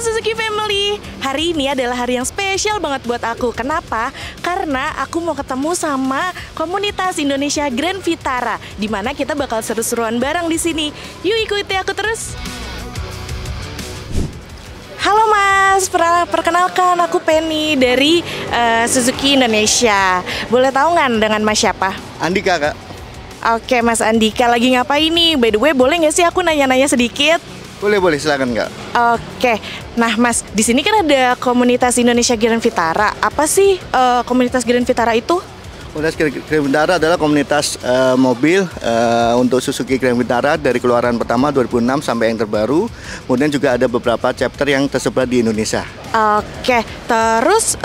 Suzuki Family, hari ini adalah hari yang spesial banget buat aku. Kenapa? Karena aku mau ketemu sama komunitas Indonesia Grand Vitara, di mana kita bakal seru-seruan bareng di sini. Yuk ikuti aku terus. Halo Mas, perkenalkan aku Penny dari Suzuki Indonesia. Boleh tahu nggak dengan Mas siapa? Andika, Kak. Oke Mas Andika, lagi ngapain nih? By the way, boleh nggak sih aku nanya-nanya sedikit? Boleh, silakan, Kak. Oke, nah Mas, di sini kan ada komunitas Indonesia Grand Vitara. Apa sih komunitas Grand Vitara itu? Komunitas Grand Vitara adalah komunitas mobil untuk Suzuki Grand Vitara dari keluaran pertama 2006 sampai yang terbaru. Kemudian juga ada beberapa chapter yang tersebar di Indonesia. Oke, terus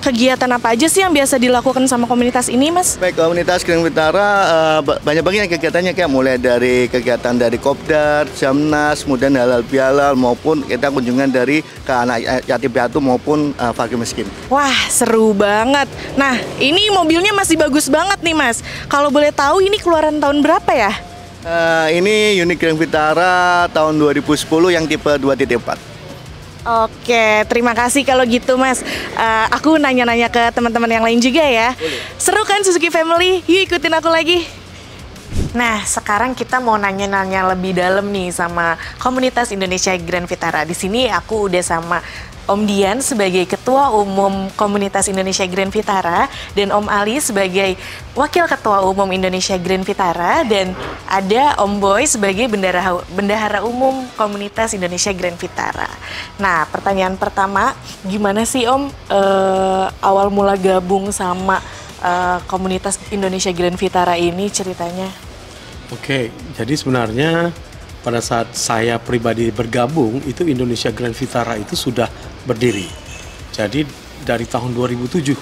kegiatan apa aja sih yang biasa dilakukan sama komunitas ini, Mas? Baik, komunitas Grand Vitara banyak banget kegiatannya, kayak mulai dari kegiatan dari kopdar, jamnas, kemudian halal bihalal, maupun kita kunjungan dari ke anak yatim piatu maupun fakir miskin. Wah, seru banget. Nah, ini mobilnya masih bagus banget nih, Mas. Kalau boleh tahu ini keluaran tahun berapa ya? Ini unit Grand Vitara tahun 2010 yang tipe 2.4. Oke, terima kasih kalau gitu Mas. Aku nanya-nanya ke teman-teman yang lain juga ya. Boleh. Seru kan Suzuki Family? Yuk ikutin aku lagi. Nah, sekarang kita mau nanya-nanya lebih dalam nih sama komunitas Indonesia Grand Vitara. Di sini aku udah sama Om Dian sebagai Ketua Umum Komunitas Indonesia Grand Vitara dan Om Ali sebagai Wakil Ketua Umum Indonesia Grand Vitara, dan ada Om Boy sebagai Bendahara Umum Komunitas Indonesia Grand Vitara. Nah, pertanyaan pertama, gimana sih Om awal mula gabung sama Komunitas Indonesia Grand Vitara ini ceritanya? Oke, jadi sebenarnya pada saat saya pribadi bergabung, itu Indonesia Grand Vitara itu sudah berdiri. Jadi dari tahun 2007,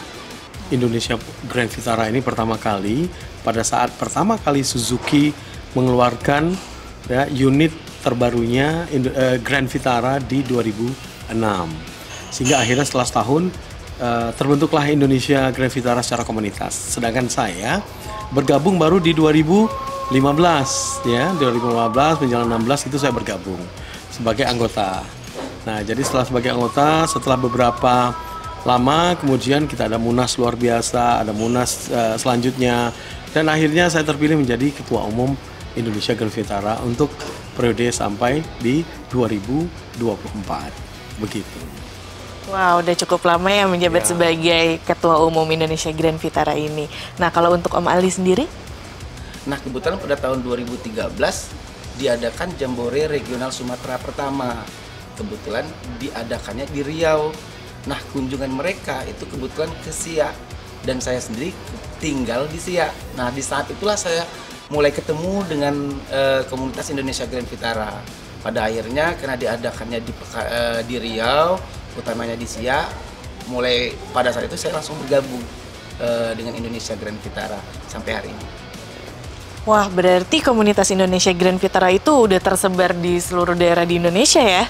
Indonesia Grand Vitara ini pertama kali, pada saat pertama kali Suzuki mengeluarkan ya, unit terbarunya Grand Vitara di 2006. Sehingga akhirnya setelah setahun, terbentuklah Indonesia Grand Vitara secara komunitas. Sedangkan saya bergabung baru di 2015 ya, 2015 menjelang 16 itu saya bergabung sebagai anggota. Nah, jadi sebagai anggota, setelah beberapa lama kemudian kita ada Munas luar biasa, ada Munas selanjutnya, dan akhirnya saya terpilih menjadi Ketua Umum Indonesia Grand Vitara untuk periode sampai di 2024. Begitu. Wow, udah cukup lama ya menjabat Ya. sebagai Ketua Umum Indonesia Grand Vitara ini. Nah, kalau untuk Om Ali sendiri? Nah, kebetulan pada tahun 2013 diadakan Jambore Regional Sumatera pertama. Kebetulan diadakannya di Riau. Nah, kunjungan mereka itu kebetulan ke Siak, dan saya sendiri tinggal di Siak. Nah, di saat itulah saya mulai ketemu dengan komunitas Indonesia Grand Vitara. Pada akhirnya karena diadakannya di Riau, utamanya di Siak, mulai pada saat itu saya langsung bergabung dengan Indonesia Grand Vitara sampai hari ini. Wah, berarti komunitas Indonesia Grand Vitara itu udah tersebar di seluruh daerah di Indonesia ya?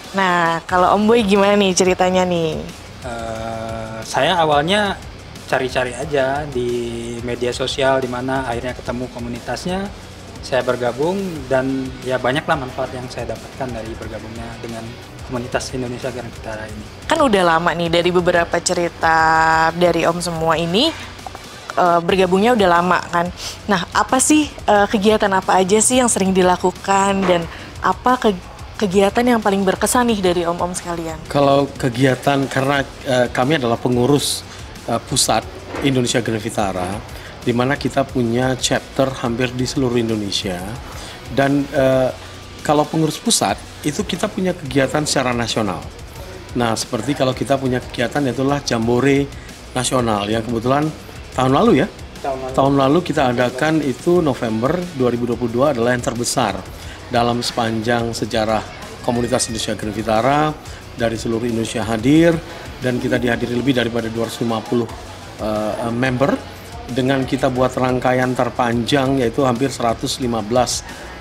Nah, kalau Om Boy gimana nih ceritanya nih? Saya awalnya cari-cari aja di media sosial, di mana akhirnya ketemu komunitasnya, saya bergabung, dan ya banyaklah manfaat yang saya dapatkan dari bergabungnya dengan komunitas Indonesia Grand Vitara ini. Kan udah lama nih, dari beberapa cerita dari Om semua ini bergabungnya udah lama kan. Nah, apa sih kegiatan apa aja sih yang sering dilakukan, dan apa kegiatan yang paling berkesan nih dari om-om sekalian? Kalau kegiatan, karena kami adalah pengurus pusat Indonesia Grand Vitara, di mana kita punya chapter hampir di seluruh Indonesia, dan kalau pengurus pusat itu kita punya kegiatan secara nasional. Nah, seperti kalau kita punya kegiatan itulah Jambore Nasional yang kebetulan tahun lalu ya. Tahun lalu kita adakan itu November 2022, adalah yang terbesar dalam sepanjang sejarah komunitas Indonesia Grand Vitara. Dari seluruh Indonesia hadir, dan kita dihadiri lebih daripada 250 member, dengan kita buat rangkaian terpanjang yaitu hampir 115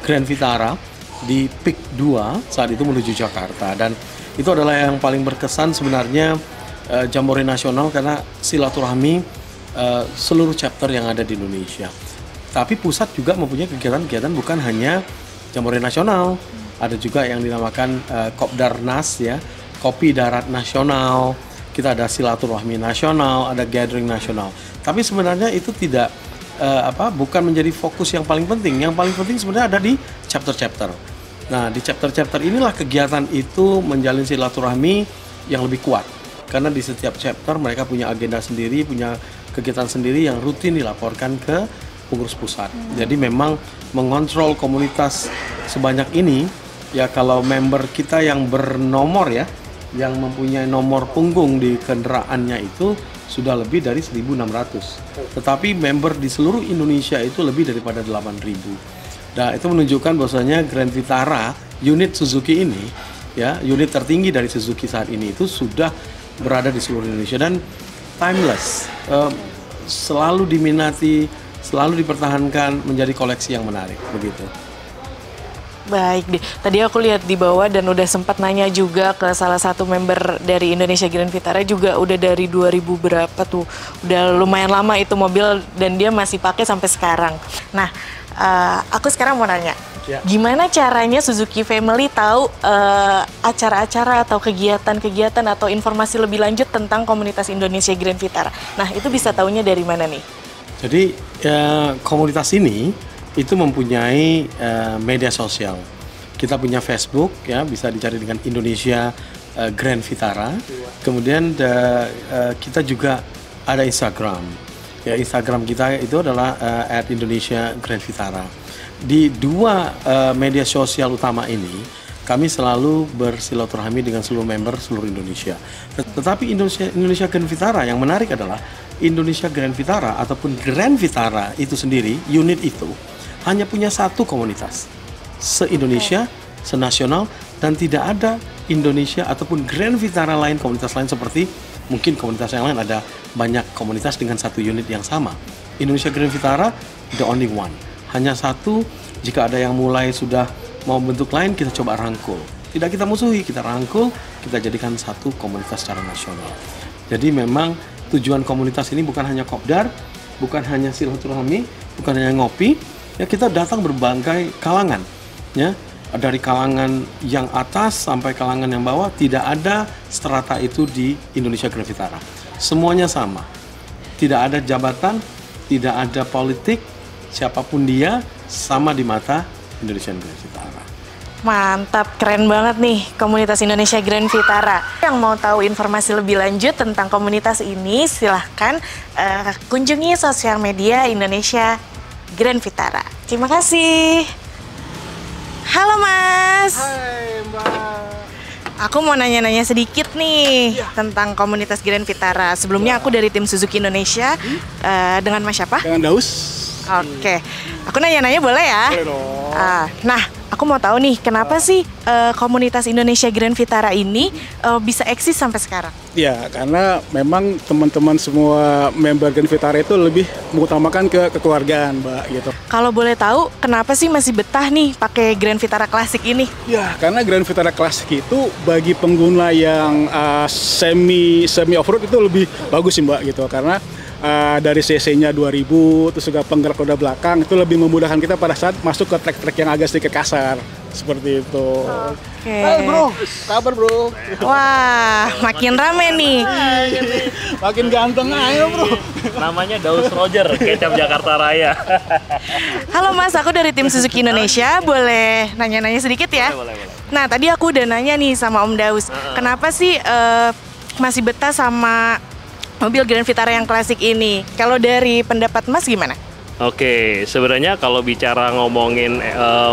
Grand Vitara di PIK 2 saat itu menuju Jakarta. Dan itu adalah yang paling berkesan sebenarnya, Jambore Nasional, karena silaturahmi seluruh chapter yang ada di Indonesia. Tapi pusat juga mempunyai kegiatan-kegiatan, bukan hanya Jambore Nasional, ada juga yang dinamakan Kopdarnas ya, Kopi Darat Nasional, kita ada silaturahmi nasional, ada gathering nasional. Tapi sebenarnya itu tidak bukan menjadi fokus yang paling penting. Yang paling penting sebenarnya ada di chapter-chapter. Nah, di chapter-chapter inilah kegiatan itu menjalin silaturahmi yang lebih kuat. Karena di setiap chapter mereka punya agenda sendiri, punya kegiatan sendiri yang rutin dilaporkan ke pengurus pusat. Jadi memang mengontrol komunitas sebanyak ini, ya kalau member kita yang bernomor ya, yang mempunyai nomor punggung di kendaraannya itu sudah lebih dari 1.600. Tetapi member di seluruh Indonesia itu lebih daripada 8.000. Nah, itu menunjukkan bahwasanya Grand Vitara unit Suzuki ini, ya unit tertinggi dari Suzuki saat ini itu sudah berada di seluruh Indonesia dan timeless, selalu diminati, selalu dipertahankan menjadi koleksi yang menarik begitu. Baik deh, tadi aku lihat di bawah dan udah sempat nanya juga ke salah satu member dari Indonesia Grand Vitara juga udah dari 2000 berapa tuh, udah lumayan lama itu mobil dan dia masih pakai sampai sekarang. Nah, aku sekarang mau nanya, gimana caranya Suzuki Family tahu acara-acara atau kegiatan-kegiatan atau informasi lebih lanjut tentang komunitas Indonesia Grand Vitara? Nah, itu bisa taunya dari mana nih? Jadi komunitas ini itu mempunyai media sosial. Kita punya Facebook ya, bisa dicari dengan Indonesia Grand Vitara. Kemudian kita juga ada Instagram. Ya, Instagram kita itu adalah @Indonesia Grand Vitara. Di dua media sosial utama ini kami selalu bersilaturahmi dengan seluruh member seluruh Indonesia. Tetapi Indonesia Grand Vitara yang menarik adalah Indonesia Grand Vitara ataupun Grand Vitara itu sendiri, unit itu hanya punya satu komunitas se-Indonesia, senasional, dan tidak ada Indonesia ataupun Grand Vitara lain, komunitas lain seperti mungkin komunitas yang lain ada banyak komunitas dengan satu unit yang sama. Indonesia Grand Vitara the only one, hanya satu. Jika ada yang mulai sudah mau bentuk lain, kita coba rangkul. Tidak kita musuhi, kita rangkul, kita jadikan satu komunitas secara nasional. Jadi memang tujuan komunitas ini bukan hanya kopdar, bukan hanya silaturahmi, bukan hanya ngopi. Ya, kita datang berbagai kalangan, ya dari kalangan yang atas sampai kalangan yang bawah. Tidak ada strata itu di Indonesia Grand Vitara. Semuanya sama, tidak ada jabatan, tidak ada politik, siapapun dia sama di mata Indonesia Grand Vitara. Mantap, keren banget nih komunitas Indonesia Grand Vitara. Yang mau tahu informasi lebih lanjut tentang komunitas ini, silahkan kunjungi sosial media Indonesia Grand Vitara. Terima kasih. Halo Mas. Hai Mbak. Aku mau nanya-nanya sedikit nih tentang komunitas Grand Vitara. Sebelumnya aku dari tim Suzuki Indonesia. Dengan Mas siapa? Dengan Daus. Oke. Aku nanya-nanya boleh ya? Boleh dong. Nah, aku mau tahu nih, kenapa sih komunitas Indonesia Grand Vitara ini bisa eksis sampai sekarang? Ya, karena memang teman-teman semua member Grand Vitara itu lebih mengutamakan kekeluargaan, Mbak, gitu. Kalau boleh tahu, kenapa sih masih betah nih pakai Grand Vitara Classic ini? Ya, karena Grand Vitara Classic itu bagi pengguna yang semi off-road itu lebih bagus sih, Mbak, gitu. Karena dari CC-nya 2000, terus juga penggerak roda belakang itu lebih memudahkan kita pada saat masuk ke trek-trek yang agak sedikit kasar, seperti itu. Oke. Hai bro, kabar bro? Wah, makin rame nih. Makin ganteng aja bro. Namanya Daus Roger, kecap Jakarta Raya. Halo Mas, aku dari tim Suzuki Indonesia. Boleh nanya-nanya sedikit ya? Boleh. Nah, tadi aku udah nanya nih sama Om Daus. Kenapa sih masih betah sama mobil Grand Vitara yang klasik ini? Kalau dari pendapat Mas gimana? Oke, sebenarnya kalau bicara ngomongin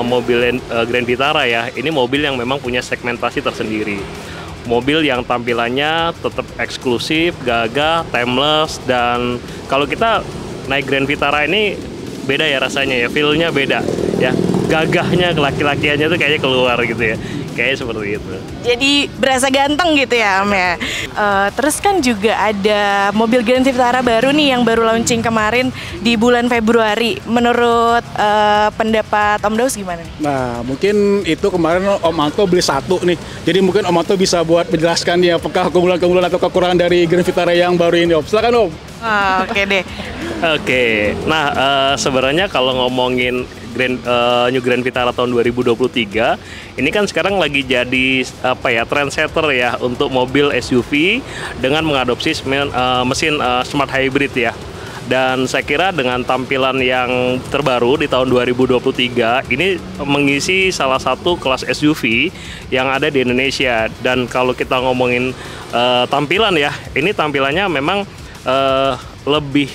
mobil Grand Vitara ya, ini mobil yang memang punya segmentasi tersendiri. Mobil yang tampilannya tetap eksklusif, gagah, timeless, dan kalau kita naik Grand Vitara ini beda ya rasanya ya, feel-nya beda ya. Gagahnya, laki-lakiannya tuh kayaknya keluar gitu ya. Kayaknya seperti itu. Jadi berasa ganteng gitu ya Om ya. Terus kan juga ada mobil Grand Vitara baru nih yang baru launching kemarin di bulan Februari. Menurut pendapat Om Daus gimana nih? Nah, mungkin itu kemarin Om Anto beli satu nih. Jadi mungkin Om Anto bisa buat menjelaskan nih apakah keunggulan-keunggulan atau kekurangan dari Grand Vitara yang baru ini, Om. Silakan, Om. Oke deh. Oke, nah sebenarnya kalau ngomongin New Grand Vitara tahun 2023 ini kan sekarang lagi jadi trendsetter ya untuk mobil SUV dengan mengadopsi mesin smart hybrid ya. Dan saya kira dengan tampilan yang terbaru di tahun 2023 ini mengisi salah satu kelas SUV yang ada di Indonesia. Dan kalau kita ngomongin tampilan ya, ini tampilannya memang lebih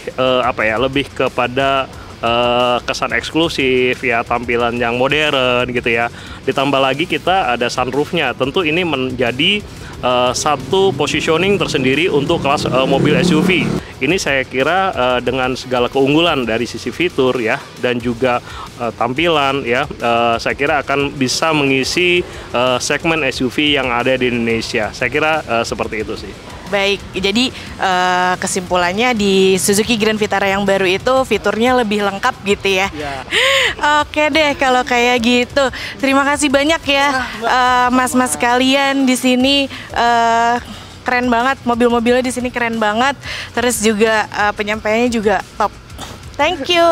lebih kepada kesan eksklusif ya, tampilan yang modern gitu ya. Ditambah lagi kita ada sunroofnya. Tentu ini menjadi satu positioning tersendiri untuk kelas mobil SUV. Ini saya kira dengan segala keunggulan dari sisi fitur ya dan juga tampilan ya, saya kira akan bisa mengisi segmen SUV yang ada di Indonesia. Saya kira seperti itu sih. Baik, jadi kesimpulannya di Suzuki Grand Vitara yang baru itu fiturnya lebih lengkap gitu ya. Oke deh kalau kayak gitu. Terima kasih banyak ya mas-mas kalian di sini. Keren banget, mobil-mobilnya di sini keren banget. Terus juga penyampaiannya juga top. Thank you.